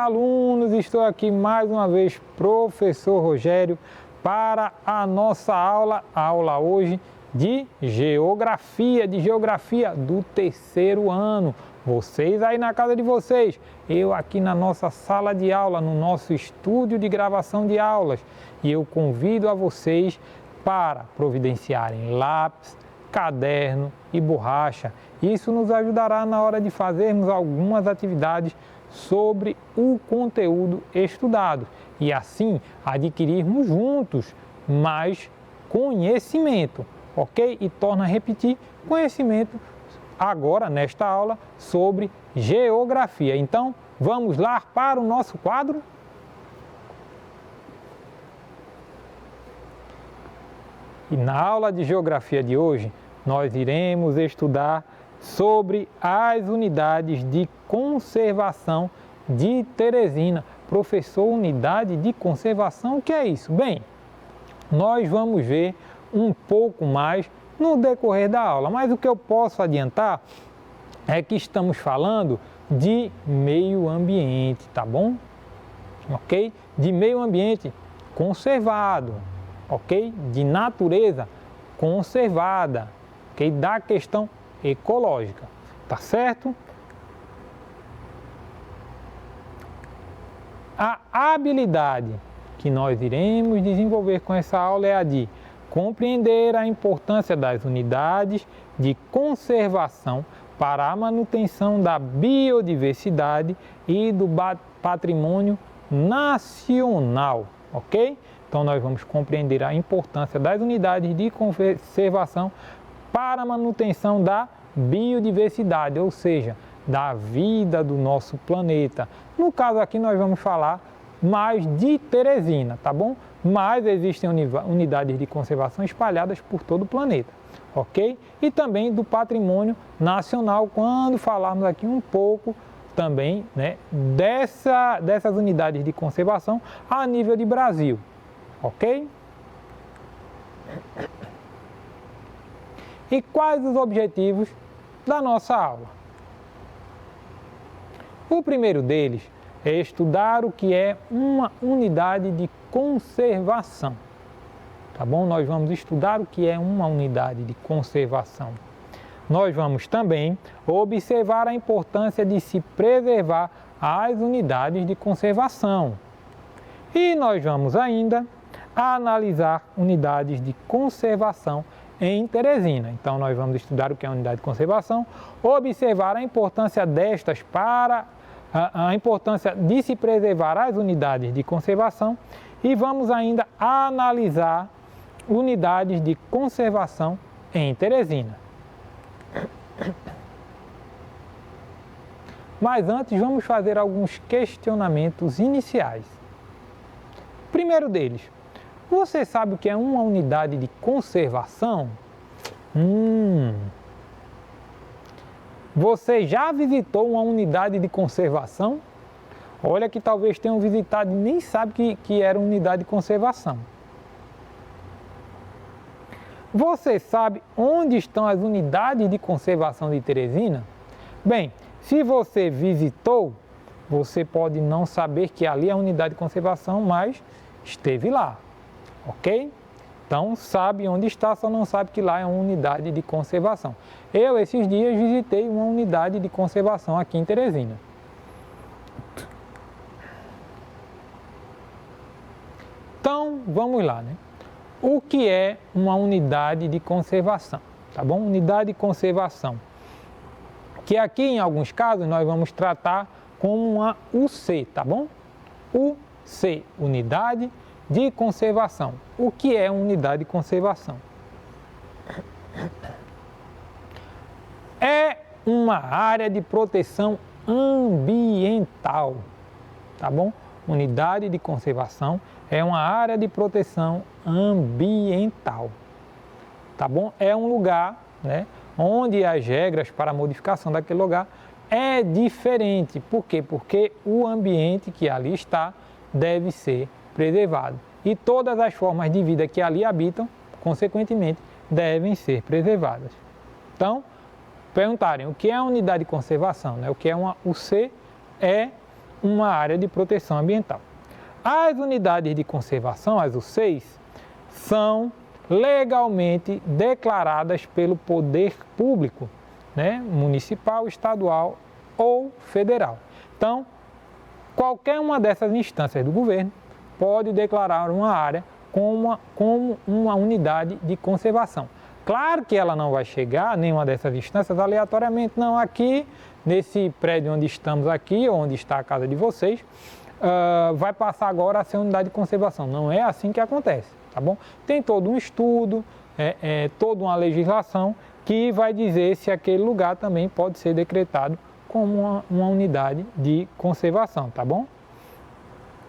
alunos, estou aqui mais uma vez, professor Rogério, para a nossa aula hoje de Geografia do terceiro ano. Vocês aí na casa de vocês, eu aqui na nossa sala de aula, no nosso estúdio de gravação de aulas. E eu convido a vocês para providenciarem lápis, caderno e borracha. Isso nos ajudará na hora de fazermos algumas atividades sobre o conteúdo estudado e assim adquirirmos juntos mais conhecimento, ok? E torna a repetir conhecimento agora nesta aula sobre geografia. Então, vamos lá para o nosso quadro? E na aula de geografia de hoje, nós iremos estudar sobre as unidades de conservação de Teresina. Professor, unidade de conservação, o que é isso? Bem, nós vamos ver um pouco mais no decorrer da aula, mas o que eu posso adiantar é que estamos falando de meio ambiente, tá bom? Ok? De meio ambiente conservado, ok? De natureza conservada, ok? Da questão ecológica, tá certo? A habilidade que nós iremos desenvolver com essa aula é a de compreender a importância das unidades de conservação para a manutenção da biodiversidade e do patrimônio nacional, ok? Então nós vamos compreender a importância das unidades de conservação para a manutenção da biodiversidade, ou seja, da vida do nosso planeta. No caso aqui nós vamos falar mais de Teresina, tá bom? Mas existem unidades de conservação espalhadas por todo o planeta, ok? E também do patrimônio nacional, quando falarmos aqui um pouco também, né, dessas unidades de conservação a nível de Brasil, ok? E quais os objetivos da nossa aula? O primeiro deles é estudar o que é uma unidade de conservação. Tá bom? Nós vamos estudar o que é uma unidade de conservação. Nós vamos também observar a importância de se preservar as unidades de conservação. E nós vamos ainda analisar unidades de conservação em Teresina. Então, nós vamos estudar o que é a unidade de conservação, observar a importância destas para a importância de se preservar as unidades de conservação e vamos ainda analisar unidades de conservação em Teresina. Mas antes, vamos fazer alguns questionamentos iniciais. Primeiro deles, você sabe o que é uma unidade de conservação? Você já visitou uma unidade de conservação? Olha que talvez tenham visitado e nem sabe que era unidade de conservação. Você sabe onde estão as unidades de conservação de Teresina? Bem, se você visitou, você pode não saber que ali é a unidade de conservação, mas esteve lá. Ok? Então, sabe onde está, só não sabe que lá é uma unidade de conservação. Eu, esses dias, visitei uma unidade de conservação aqui em Teresina. Então, vamos lá, né? O que é uma unidade de conservação? Tá bom? Unidade de conservação. Que aqui, em alguns casos, nós vamos tratar como uma UC, tá bom? UC, unidade de conservação. O que é unidade de conservação? É uma área de proteção ambiental, tá bom? Unidade de conservação é uma área de proteção ambiental, tá bom? É um lugar, né, onde as regras para a modificação daquele lugar é diferente. Por quê? Porque o ambiente que ali está deve ser preservado. E todas as formas de vida que ali habitam, consequentemente, devem ser preservadas. Então, perguntarem o que é a unidade de conservação, né? O que é uma UC? É uma área de proteção ambiental. As unidades de conservação, as UCEIs, são legalmente declaradas pelo poder público, né, municipal, estadual ou federal. Então, qualquer uma dessas instâncias do governo pode declarar uma área como uma unidade de conservação. Claro que ela não vai chegar a nenhuma dessas instâncias aleatoriamente, não. Aqui, nesse prédio onde estamos aqui, onde está a casa de vocês, vai passar agora a ser unidade de conservação. Não é assim que acontece, tá bom? Tem todo um estudo, toda uma legislação que vai dizer se aquele lugar também pode ser decretado como uma unidade de conservação, tá bom?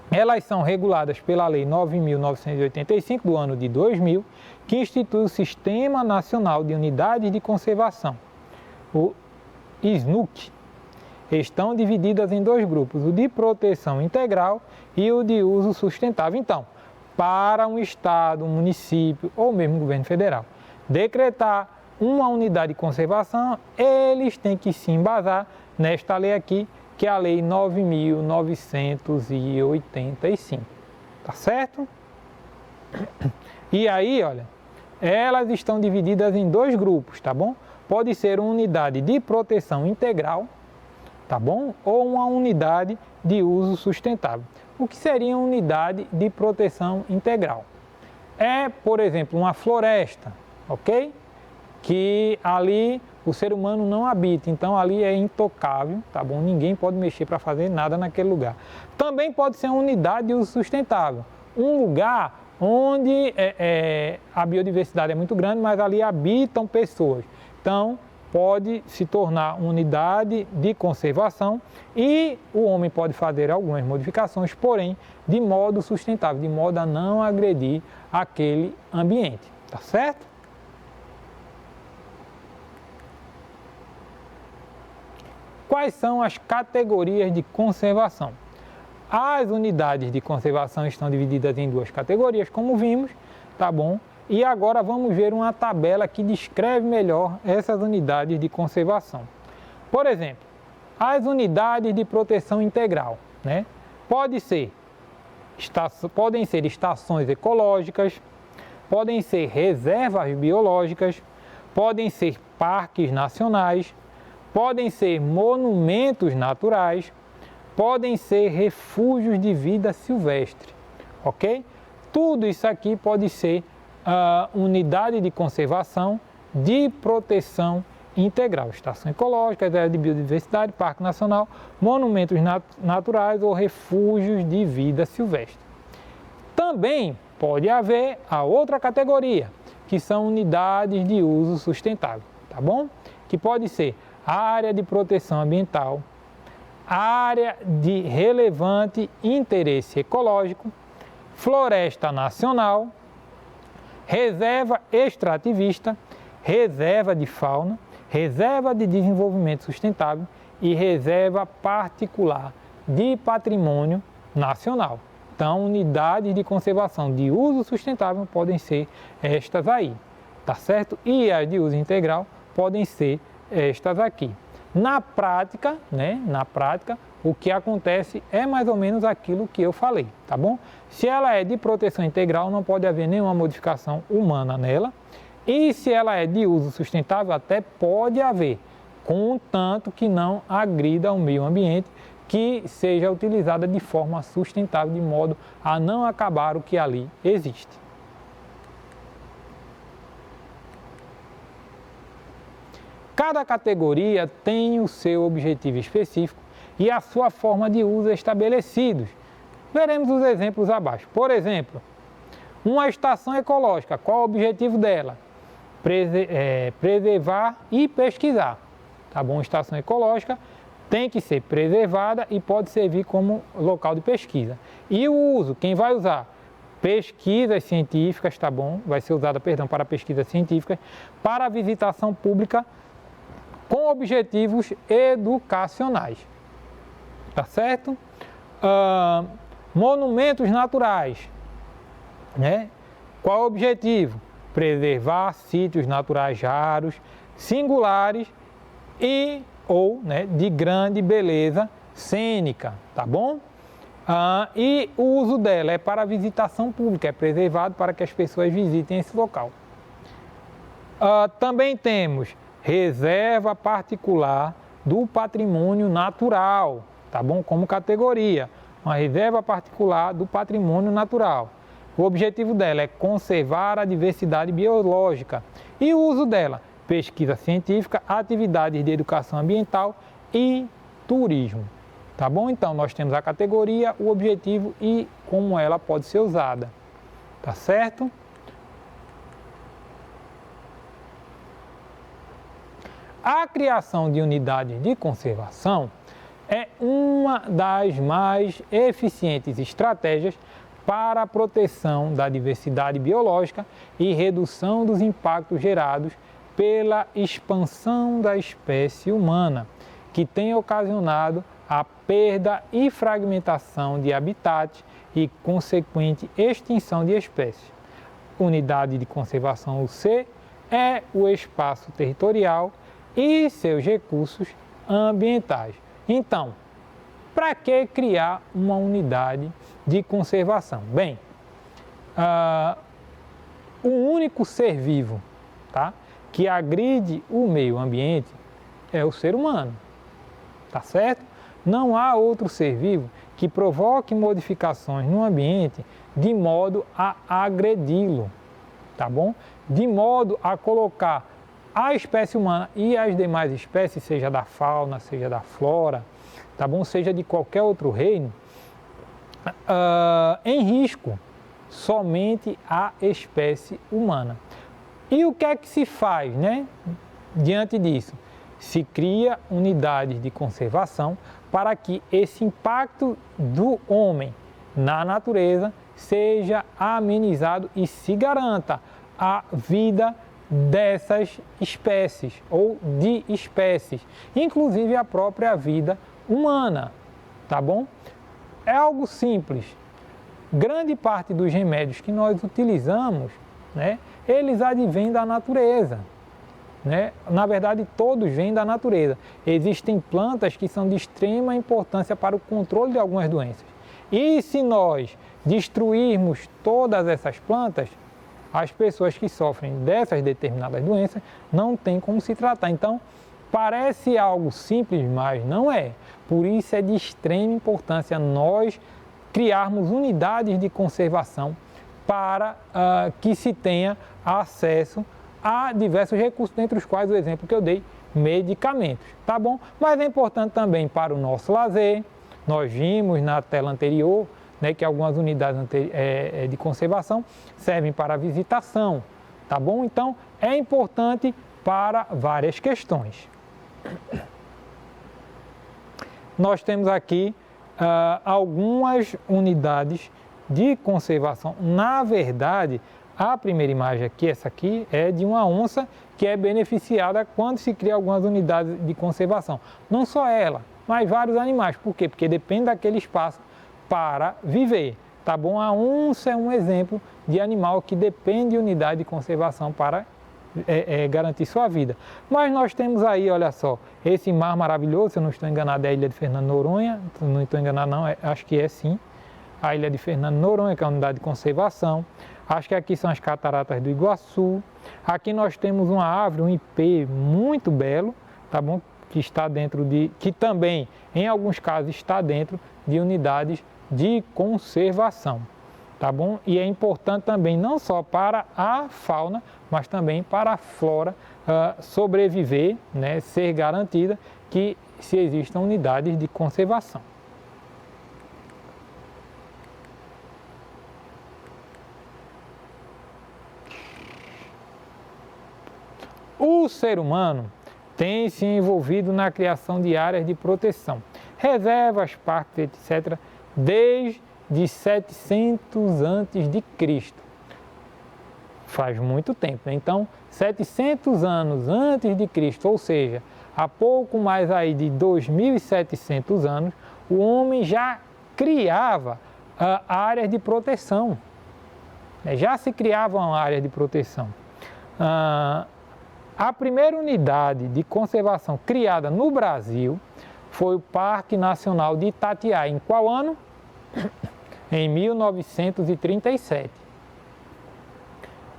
Elas são reguladas pela Lei 9.985 do ano de 2000, que institui o Sistema Nacional de Unidades de Conservação, o SNUC. Estão divididas em dois grupos, o de proteção integral e o de uso sustentável. Então, para um estado, um município ou mesmo governo federal decretar uma unidade de conservação, eles têm que se embasar nesta lei aqui, que é a Lei 9.985, tá certo? E aí, olha, elas estão divididas em dois grupos, tá bom? Pode ser uma unidade de proteção integral, tá bom? Ou uma unidade de uso sustentável. O que seria uma unidade de proteção integral? É, por exemplo, uma floresta, ok? Que ali o ser humano não habita, então ali é intocável, tá bom? Ninguém pode mexer para fazer nada naquele lugar. Também pode ser uma unidade de uso sustentável, um lugar onde a biodiversidade é muito grande, mas ali habitam pessoas. Então, pode se tornar uma unidade de conservação e o homem pode fazer algumas modificações, porém, de modo sustentável, de modo a não agredir aquele ambiente, tá certo? Quais são as categorias de conservação? As unidades de conservação estão divididas em duas categorias, como vimos, tá bom? E agora vamos ver uma tabela que descreve melhor essas unidades de conservação. Por exemplo, as unidades de proteção integral, né? Podem ser estações ecológicas, podem ser reservas biológicas, podem ser parques nacionais, podem ser monumentos naturais, podem ser refúgios de vida silvestre, ok? Tudo isso aqui pode ser unidade de conservação de proteção integral, estação ecológica, área de biodiversidade, parque nacional, monumentos naturais ou refúgios de vida silvestre. Também pode haver a outra categoria, que são unidades de uso sustentável, tá bom? Que pode ser área de proteção ambiental, área de relevante interesse ecológico, floresta nacional, reserva extrativista, reserva de fauna, reserva de desenvolvimento sustentável e reserva particular de patrimônio nacional. Então, unidades de conservação de uso sustentável podem ser estas aí, tá certo? E as de uso integral podem ser estas aqui. Na prática, o que acontece é mais ou menos aquilo que eu falei, tá bom? Se ela é de proteção integral, não pode haver nenhuma modificação humana nela. E se ela é de uso sustentável, até pode haver, contanto que não agrida ao meio ambiente, que seja utilizada de forma sustentável, de modo a não acabar o que ali existe. Cada categoria tem o seu objetivo específico e a sua forma de uso estabelecidos. Veremos os exemplos abaixo. Por exemplo, uma estação ecológica, qual o objetivo dela? Preservar e pesquisar. Tá bom? Estação ecológica tem que ser preservada e pode servir como local de pesquisa. E o uso, quem vai usar? Pesquisas científicas, tá bom? Vai ser usada, para pesquisas científicas, para visitação pública com objetivos educacionais, tá certo? Monumentos naturais, né? Qual o objetivo? Preservar sítios naturais raros, singulares ou de grande beleza cênica, tá bom? E o uso dela é para visitação pública, é preservado para que as pessoas visitem esse local. Também temos reserva particular do patrimônio natural, tá bom? Como categoria, uma reserva particular do patrimônio natural. O objetivo dela é conservar a diversidade biológica e o uso dela, pesquisa científica, atividades de educação ambiental e turismo. Tá bom? Então, nós temos a categoria, o objetivo e como ela pode ser usada. Tá certo? A criação de unidades de conservação é uma das mais eficientes estratégias para a proteção da diversidade biológica e redução dos impactos gerados pela expansão da espécie humana, que tem ocasionado a perda e fragmentação de habitats e consequente extinção de espécies. Unidade de conservação UC é o espaço territorial e seus recursos ambientais. Então, para que criar uma unidade de conservação? Bem, o único ser vivo, tá, que agride o meio ambiente é o ser humano, tá certo? Não há outro ser vivo que provoque modificações no ambiente de modo a agredi-lo, tá bom? De modo a colocar a espécie humana e as demais espécies, seja da fauna, seja da flora, tá bom? Seja de qualquer outro reino, em risco somente a espécie humana. E o que é que se faz, né? Diante disso, se cria unidades de conservação para que esse impacto do homem na natureza seja amenizado e se garanta a vida dessas espécies ou de espécies, inclusive a própria vida humana, tá bom? É algo simples. Grande parte dos remédios que nós utilizamos, né, eles advêm da natureza. Né? Na verdade, todos vêm da natureza. Existem plantas que são de extrema importância para o controle de algumas doenças. E se nós destruirmos todas essas plantas, as pessoas que sofrem dessas determinadas doenças não têm como se tratar. Então, parece algo simples, mas não é. Por isso é de extrema importância nós criarmos unidades de conservação para que se tenha acesso a diversos recursos, dentre os quais o exemplo que eu dei, medicamentos, tá bom? Mas é importante também para o nosso lazer. Nós vimos na tela anterior, né, que algumas unidades de conservação servem para visitação, tá bom? Então, é importante para várias questões. Nós temos aqui algumas unidades de conservação. Na verdade, a primeira imagem aqui, essa aqui, é de uma onça que é beneficiada quando se cria algumas unidades de conservação. Não só ela, mas vários animais. Por quê? Porque depende daquele espaço para viver, tá bom? A onça é um exemplo de animal que depende de unidade de conservação para garantir sua vida. Mas nós temos aí, olha só, esse mar maravilhoso, se eu não estou enganado, é a ilha de Fernando Noronha, não estou enganado não, acho que é sim, a ilha de Fernando Noronha, que é a unidade de conservação. Acho que aqui são as cataratas do Iguaçu. Aqui nós temos uma árvore, um ipê muito belo, tá bom? Que está dentro que também, em alguns casos, está dentro de unidades de conservação, tá bom? E é importante também não só para a fauna, mas também para a flora sobreviver, né? Ser garantida que se existam unidades de conservação. O ser humano tem se envolvido na criação de áreas de proteção, reservas, parques, etc., desde 700 a.C. Faz muito tempo, né? Então, 700 anos antes de Cristo, ou seja, há pouco mais aí de 2.700 anos, o homem já criava áreas de proteção. Já se criavam áreas de proteção. A primeira unidade de conservação criada no Brasil foi o Parque Nacional de Itatiaia. Em qual ano? Em 1937.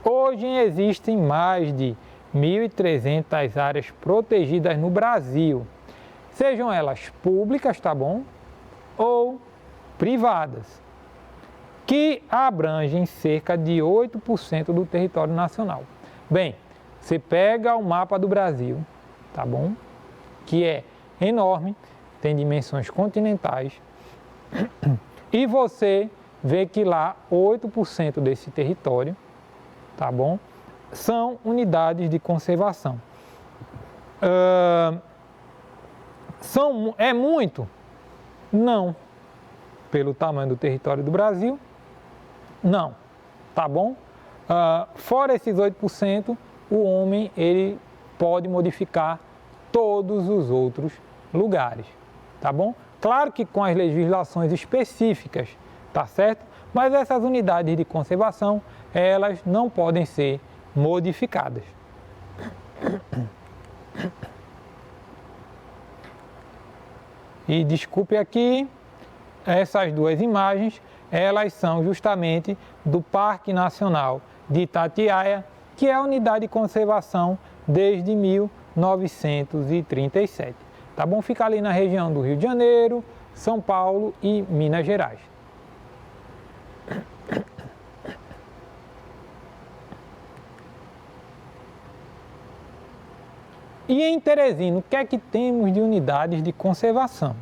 Hoje existem mais de 1.300 áreas protegidas no Brasil, sejam elas públicas, tá bom? Ou privadas, que abrangem cerca de 8% do território nacional. Bem, você pega o mapa do Brasil, tá bom? Que é enorme, tem dimensões continentais, e você vê que lá 8% desse território, tá bom? São unidades de conservação. É muito? Não. Pelo tamanho do território do Brasil, não. Tá bom? Fora esses 8%, o homem ele pode modificar todos os outros lugares, tá bom? Claro que com as legislações específicas, tá certo? Mas essas unidades de conservação, elas não podem ser modificadas. E desculpe aqui, essas duas imagens, elas são justamente do Parque Nacional de Itatiaia, que é a unidade de conservação desde 1937. Tá bom? Fica ali na região do Rio de Janeiro, São Paulo e Minas Gerais. E em Teresina, o que é que temos de unidades de conservação?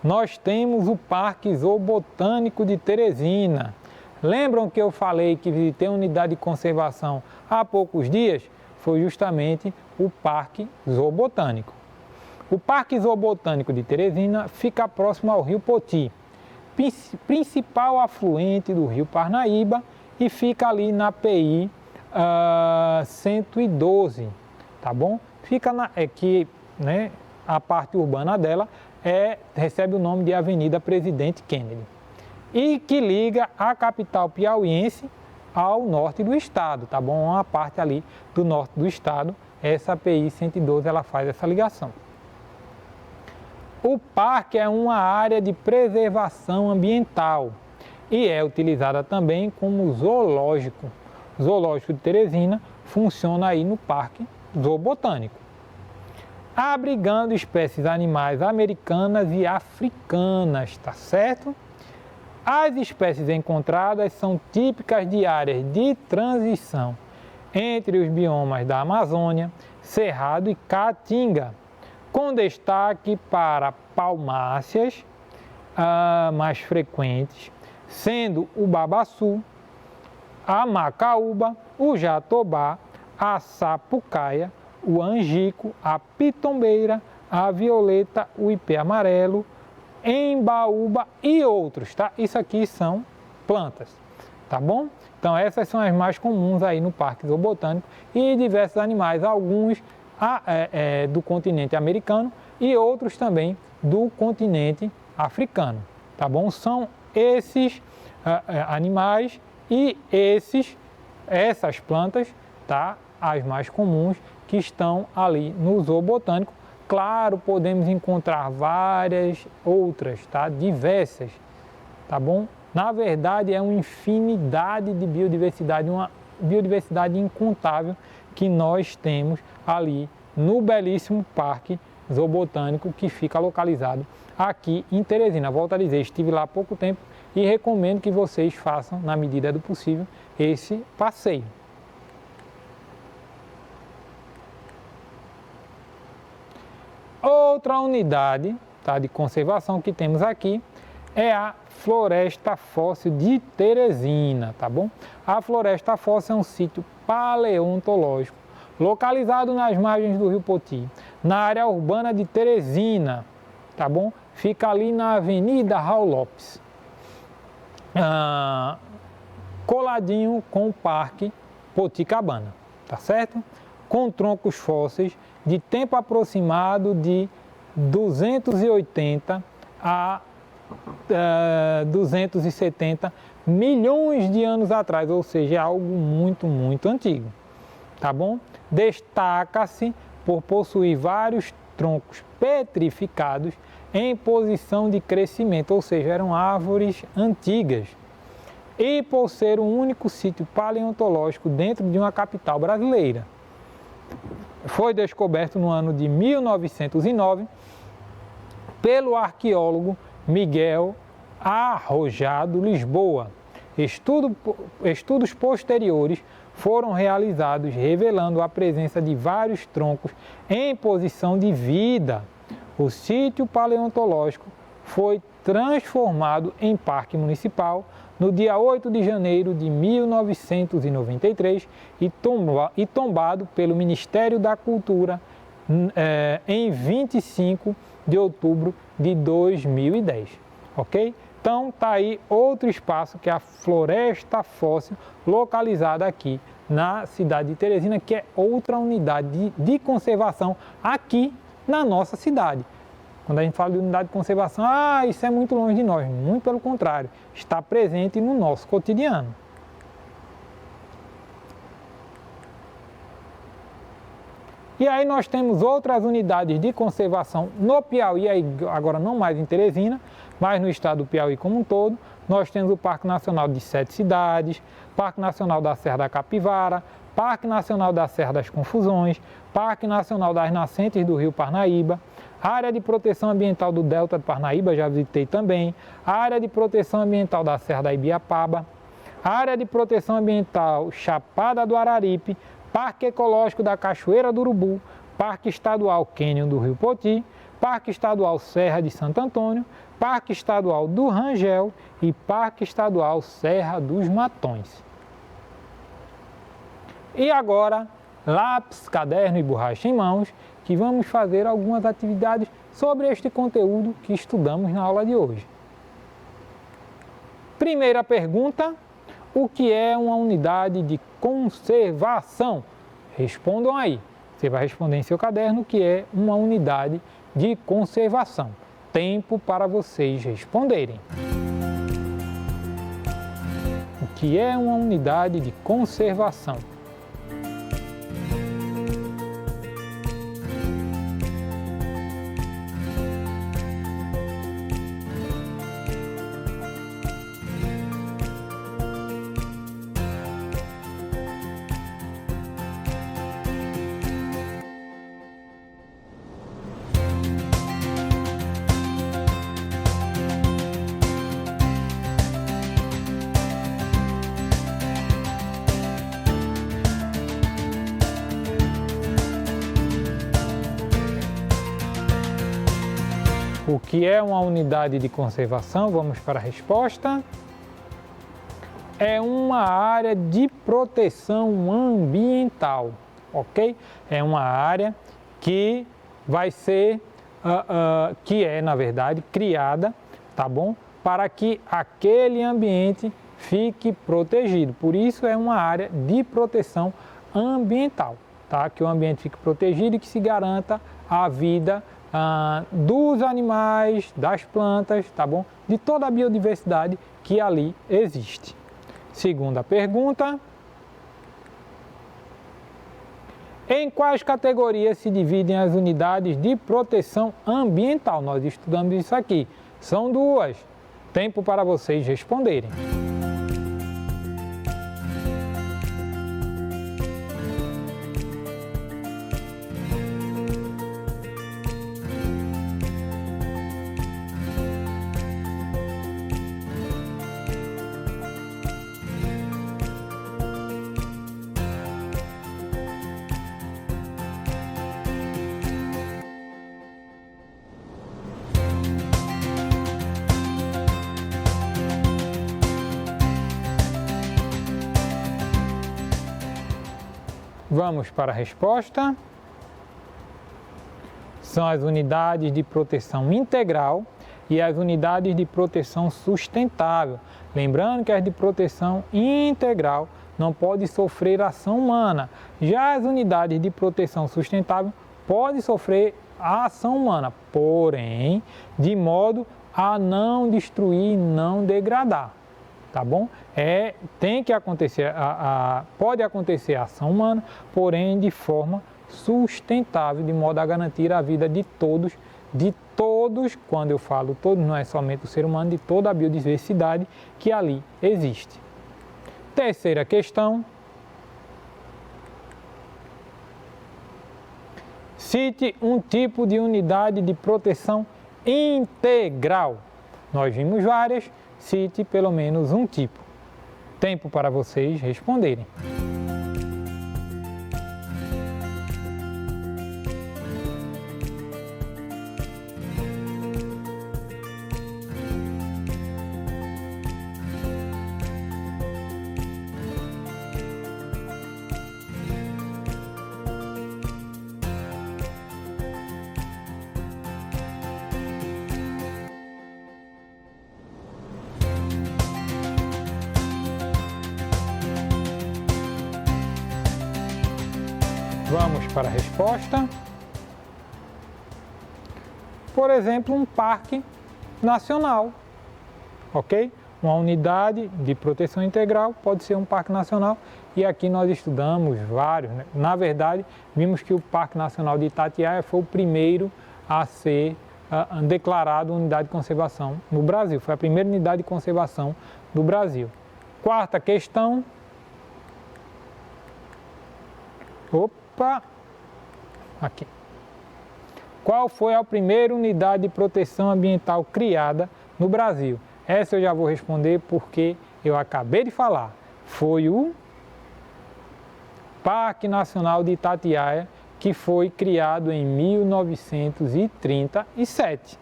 Nós temos o Parque Zoobotânico de Teresina. Lembram que eu falei que visitei a unidade de conservação há poucos dias? Foi justamente o Parque Zoobotânico. O Parque Zoobotânico de Teresina fica próximo ao Rio Poti, principal afluente do Rio Parnaíba, e fica ali na PI 112, tá bom? Fica aqui, né, a parte urbana dela recebe o nome de Avenida Presidente Kennedy, e que liga a capital piauiense ao norte do estado, tá bom? Uma parte ali do norte do estado, essa PI 112 ela faz essa ligação. O parque é uma área de preservação ambiental e é utilizada também como zoológico. O Zoológico de Teresina funciona aí no Parque Zoobotânico, abrigando espécies animais americanas e africanas, tá certo? As espécies encontradas são típicas de áreas de transição entre os biomas da Amazônia, Cerrado e Caatinga, com destaque para palmáceas mais frequentes, sendo o babaçu, a macaúba, o jatobá, a sapucaia, o angico, a pitombeira, a violeta, o ipê amarelo, embaúba e outros, tá? Isso aqui são plantas, tá bom? Então essas são as mais comuns aí no Parque Zoobotânico, e diversos animais, alguns do continente americano e outros também do continente africano, tá bom? São esses animais e essas plantas, tá? As mais comuns que estão ali no Zoobotânico. Claro, podemos encontrar várias outras, tá? Diversas, tá bom? Na verdade, é uma infinidade de biodiversidade, uma biodiversidade incontável que nós temos ali no belíssimo Parque Zoobotânico, que fica localizado aqui em Teresina. Volto a dizer, estive lá há pouco tempo e recomendo que vocês façam, na medida do possível, esse passeio. Outra unidade, tá, de conservação que temos aqui é a Floresta Fóssil de Teresina, tá bom? A Floresta Fóssil é um sítio paleontológico localizado nas margens do Rio Poti, na área urbana de Teresina, tá bom? Fica ali na Avenida Raul Lopes, coladinho com o Parque Poticabana, tá certo? Com troncos fósseis de tempo aproximado de 280 a 270 milhões de anos atrás, ou seja, é algo muito, muito antigo. tá bom? Destaca-se por possuir vários troncos petrificados em posição de crescimento, ou seja, eram árvores antigas, e por ser o único sítio paleontológico dentro de uma capital brasileira. Foi descoberto no ano de 1909 pelo arqueólogo Miguel Arrojado Lisboa. Estudos posteriores foram realizados revelando a presença de vários troncos em posição de vida. O sítio paleontológico foi transformado em parque municipal no dia 8 de janeiro de 1993 e tombado pelo Ministério da Cultura em 25 de outubro de 2010, ok? Então, está aí outro espaço que é a Floresta Fóssil, localizada aqui na cidade de Teresina, que é outra unidade de conservação aqui na nossa cidade. Quando a gente fala de unidade de conservação, isso é muito longe de nós. Muito pelo contrário, está presente no nosso cotidiano. E aí nós temos outras unidades de conservação no Piauí, aí agora não mais em Teresina, mas no estado do Piauí como um todo. Nós temos o Parque Nacional de Sete Cidades, Parque Nacional da Serra da Capivara, Parque Nacional da Serra das Confusões, Parque Nacional das Nascentes do Rio Parnaíba, Área de Proteção Ambiental do Delta do Parnaíba, já visitei também, Área de Proteção Ambiental da Serra da Ibiapaba, Área de Proteção Ambiental Chapada do Araripe, Parque Ecológico da Cachoeira do Urubu, Parque Estadual Cânion do Rio Poti, Parque Estadual Serra de Santo Antônio, Parque Estadual do Rangel e Parque Estadual Serra dos Matões. E agora, lápis, caderno e borracha em mãos, que vamos fazer algumas atividades sobre este conteúdo que estudamos na aula de hoje. Primeira pergunta: o que é uma unidade de conservação? Respondam aí. Você vai responder em seu caderno o que é uma unidade de conservação. Tempo para vocês responderem. O que é uma unidade de conservação? O que é uma unidade de conservação? Vamos para a resposta. É uma área de proteção ambiental, ok? É uma área que vai ser, que é, na verdade, criada, tá bom? Para que aquele ambiente fique protegido. Por isso é uma área de proteção ambiental, tá? Que o ambiente fique protegido e que se garanta a vida dos animais, das plantas, tá bom? De toda a biodiversidade que ali existe. Segunda pergunta: em quais categorias se dividem as unidades de proteção ambiental? Nós estudamos isso aqui. São duas. Tempo para vocês responderem. Vamos para a resposta. São as unidades de proteção integral e as unidades de proteção sustentável. Lembrando que as de proteção integral não podem sofrer ação humana. Já as unidades de proteção sustentável podem sofrer a ação humana, porém, de modo a não destruir e não degradar. tá bom? Tem que acontecer, pode acontecer a ação humana, porém de forma sustentável, de modo a garantir a vida de todos, quando eu falo todos, não é somente o ser humano, de toda a biodiversidade que ali existe. Terceira questão. Cite um tipo de unidade de proteção integral. Nós vimos várias, cite pelo menos um tipo. Tempo para vocês responderem. Vamos para a resposta. Por exemplo, um parque nacional, ok? Uma unidade de proteção integral pode ser um parque nacional e aqui nós estudamos vários, né? Na verdade, vimos que o Parque Nacional de Itatiaia foi o primeiro a ser declarado unidade de conservação no Brasil. Foi a primeira unidade de conservação do Brasil. Quarta questão. Aqui. Qual foi a primeira unidade de proteção ambiental criada no Brasil? Essa eu já vou responder porque eu acabei de falar. Foi o Parque Nacional de Itatiaia, que foi criado em 1937.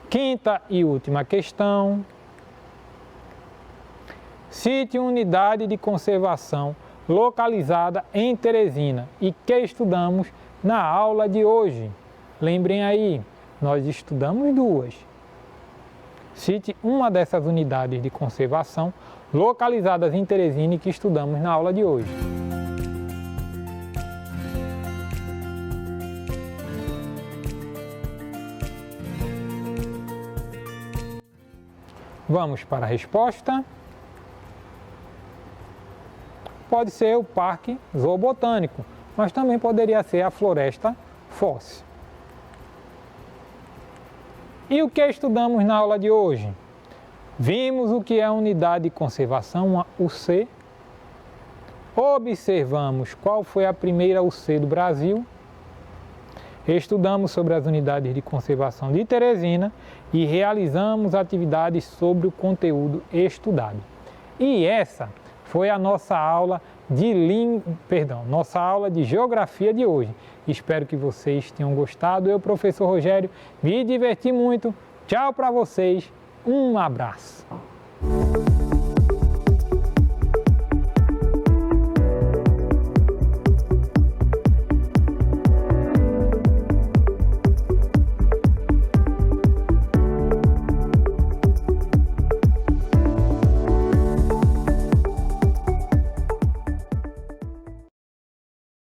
Quinta e última questão. Cite uma unidade de conservação localizada em Teresina e que estudamos na aula de hoje. Lembrem aí, nós estudamos duas. Cite uma dessas unidades de conservação localizadas em Teresina e que estudamos na aula de hoje. Vamos para a resposta. Pode ser o Parque Zoobotânico, mas também poderia ser a Floresta Fóssil. E o que estudamos na aula de hoje? Vimos o que é a unidade de conservação, uma UC. Observamos qual foi a primeira UC do Brasil. Estudamos sobre as unidades de conservação de Teresina e realizamos atividades sobre o conteúdo estudado. E essa foi a nossa aula de Geografia de hoje. Espero que vocês tenham gostado. Eu, professor Rogério, me diverti muito. Tchau para vocês. Um abraço.